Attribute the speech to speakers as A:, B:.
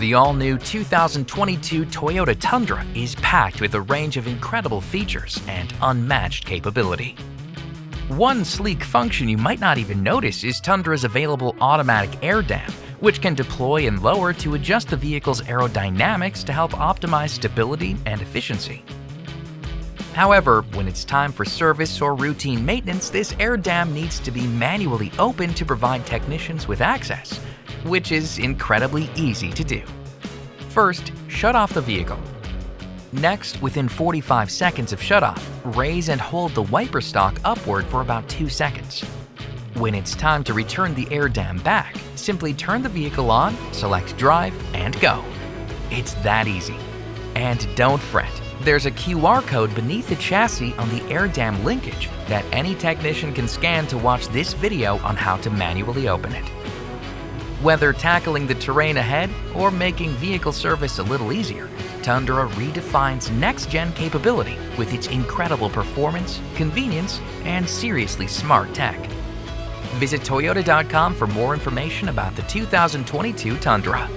A: The all-new 2022 Toyota Tundra is packed with a range of incredible features and unmatched capability. One sleek function you might not even notice is Tundra's available automatic air dam, which can deploy and lower to adjust the vehicle's aerodynamics to help optimize stability and efficiency. However, when it's time for service or routine maintenance, this air dam needs to be manually opened to provide technicians with access, which is incredibly easy to do. First, shut off the vehicle. Next, within 45 seconds of shutoff, raise and hold the wiper stalk upward for about 2 seconds. When it's time to return the air dam back, simply turn the vehicle on, select Drive, and go. It's that easy. And don't fret, there's a QR code beneath the chassis on the air dam linkage that any technician can scan to watch this video on how to manually open it. Whether tackling the terrain ahead or making vehicle service a little easier, Tundra redefines next-gen capability with its incredible performance, convenience, and seriously smart tech. Visit Toyota.com for more information about the 2022 Tundra.